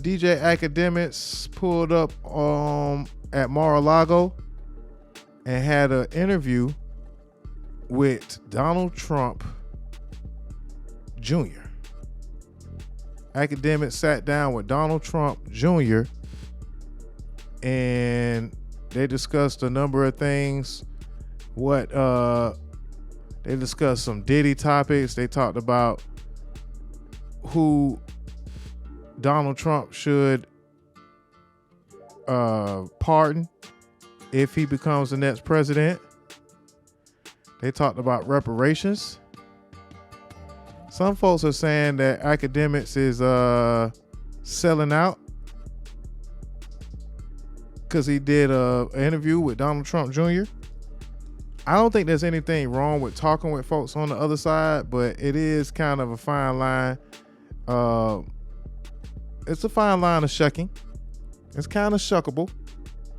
DJ Akademiks pulled up at Maralago and had an interview with Donald Trump Jr. Akademiks sat down with Donald Trump Jr. and they discussed a number of things. They discussed some Diddy topics. They talked about who Donald Trump should pardon if he becomes the next president. They talked about reparations. Some folks are saying that Akademiks is selling out because he did an interview with Donald Trump Jr. I don't think there's anything wrong with talking with folks on the other side, but it is kind of a fine line. It's a fine line of shucking. It's kind of shuckable. You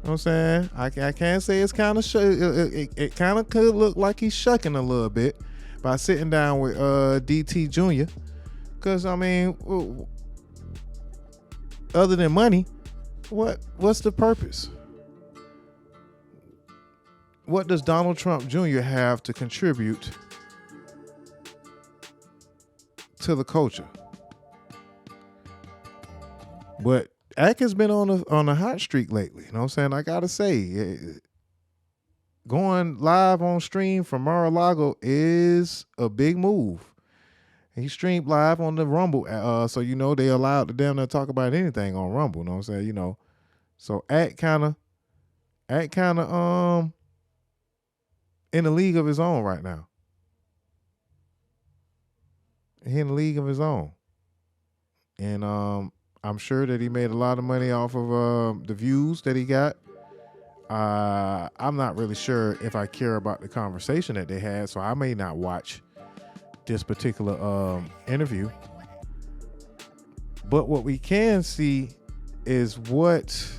know what I'm saying? I can't say it's kind of it kind of could look like he's shucking a little bit by sitting down with DT Jr. Because, I mean, other than money, what's the purpose? What does Donald Trump Jr. have to contribute to the culture? But Ak has been on a hot streak lately. You know what I'm saying? I gotta say, going live on stream from Maralago is a big move. He streamed live on the Rumble, so you know they allowed them to talk about anything on Rumble. You know what I'm saying? You know, so Ak kind of in a league of his own right now. He in a league of his own, and I'm sure that he made a lot of money off of the views that he got. I'm not really sure if I care about the conversation that they had, so I may not watch this particular interview. But what we can see is what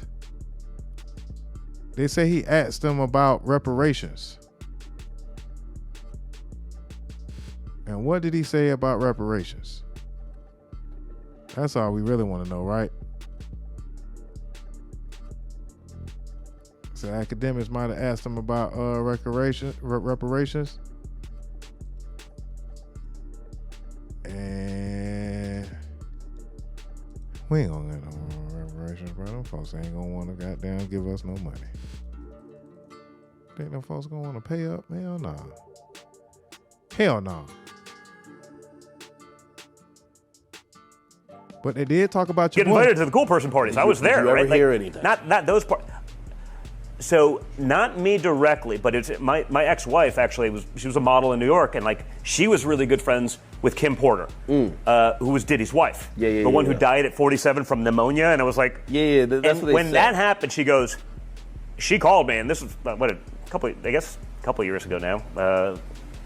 they say he asked them about reparations. And what did he say about reparations? That's all we really want to know, right? So Akademiks might have asked him about reparations. And we ain't gonna get no reparations, bro. Them folks ain't gonna want to goddamn give us no money. Think them folks gonna want to pay up? Hell no. Hell no. But they did talk about your get invited to the cool person parties. I was there. Did you ever right? hear anything? Not those parts. So not me directly, but it's my ex-wife actually she was a model in New York, and like she was really good friends with Kim Porter, who was Diddy's wife, the one who died at 47 from pneumonia. And I was like, that's what they when said. that happened, she called me, and this was a couple of years ago now,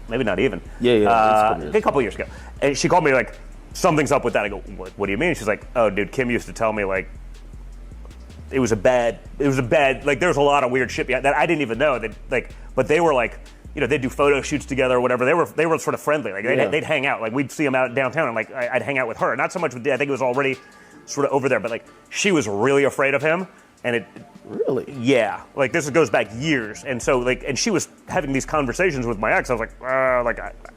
maybe not even, a couple of years ago, and she called me like, something's up with that. I go, what do you mean? She's like, oh, dude, Kim used to tell me like it was a bad, like there's a lot of weird shit that I didn't even know that like, but they were like, you know, they'd do photo shoots together or whatever. They were sort of friendly. Like they'd hang out. Like we'd see them out downtown, and like I'd hang out with her. Not so much with I think it was already sort of over there, but like she was really afraid of him. And it really, like this goes back years, and so like, and she was having these conversations with my ex. I was like,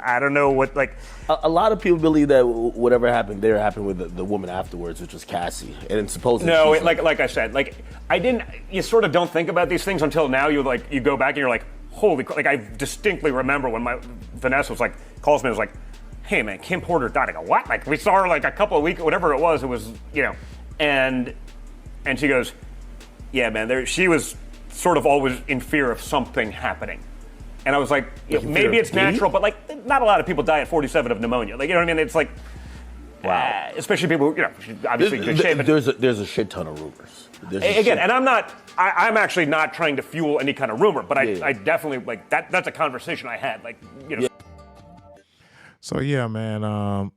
I don't know what like. A lot of people believe that whatever happened there happened with the woman afterwards, which was Cassie, and supposedly. No, like I said, like I didn't. You sort of don't think about these things until now. You go back and you're like, holy, like I distinctly remember when Vanessa was like calls me, and was like, hey man, Kim Porter died. I go, what? Like we saw her like a couple of weeks, whatever it was, you know, and she goes. Yeah, man, she was sort of always in fear of something happening. And I was like, maybe it's natural, but like not a lot of people die at 47 of pneumonia. Like, you know what I mean? It's like, wow. Especially people, you know, obviously in good shape. There's a shit ton of rumors. Again, and I'm actually not trying to fuel any kind of rumor, but I definitely, like, that's a conversation I had. Like, you know. Yeah. So, yeah, man,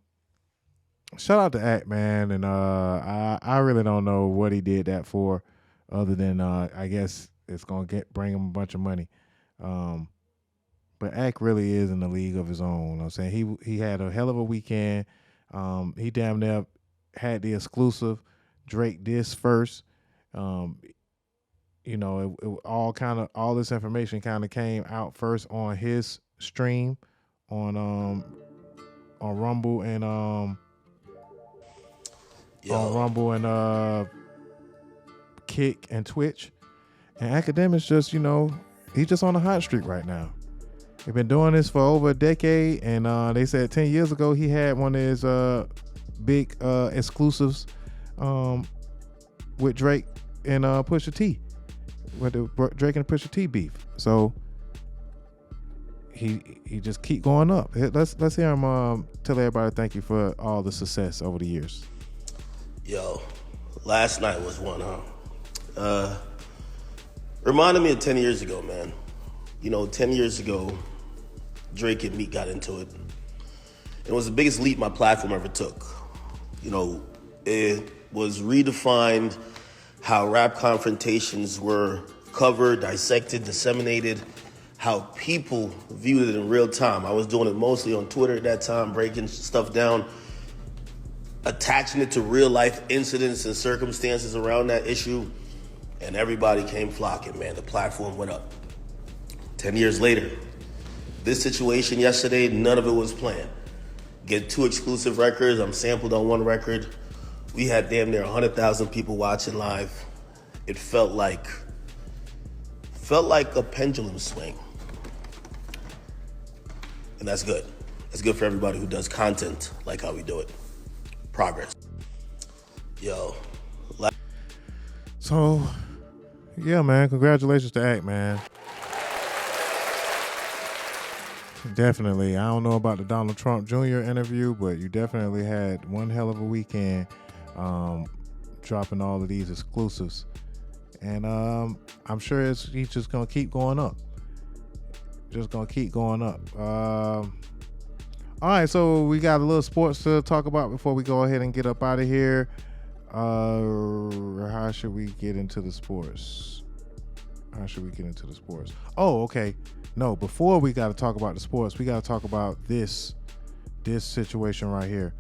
shout out to Ak, man. And I really don't know what he did that for. Other than I guess it's gonna bring him a bunch of money, but Ak really is in the league of his own. You know what I'm saying he had a hell of a weekend. He damn near had the exclusive Drake diss first. You know, all this information kind of came out first on his stream on Rumble and on Rumble and Kick and Twitch. And Akademiks just, you know, he's just on a hot streak right now. He's been doing this for over a decade, and they said 10 years ago he had one of his big exclusives with Drake and Pusha T, with the Drake and Pusha T beef. So he just keep going up. Let's hear him tell everybody thank you for all the success over the years. Yo, last night was one, huh? Reminded me of 10 years ago, man. You know, 10 years ago, Drake and Meek got into it. It was the biggest leap my platform ever took. You know, it was redefined how rap confrontations were covered, dissected, disseminated, how people viewed it in real time. I was doing it mostly on Twitter at that time, breaking stuff down, attaching it to real life incidents and circumstances around that issue, and everybody came flocking, man. The platform went up. 10 years later, this situation yesterday, none of it was planned. Get 2 exclusive records, I'm sampled on 1 record. We had damn near 100,000 people watching live. It felt like a pendulum swing. And that's good. It's good for everybody who does content like how we do it. Progress. Yo. So, yeah, man, congratulations to Ak, man. Definitely. I don't know about the Donald Trump Jr. interview, but you definitely had one hell of a weekend dropping all of these exclusives. And I'm sure he's just going to keep going up. Just going to keep going up. All right, so we got a little sports to talk about before we go ahead and get up out of here. How should we get into the sports? Oh, okay. No, before we got to talk about the sports, we got to talk about this situation right here.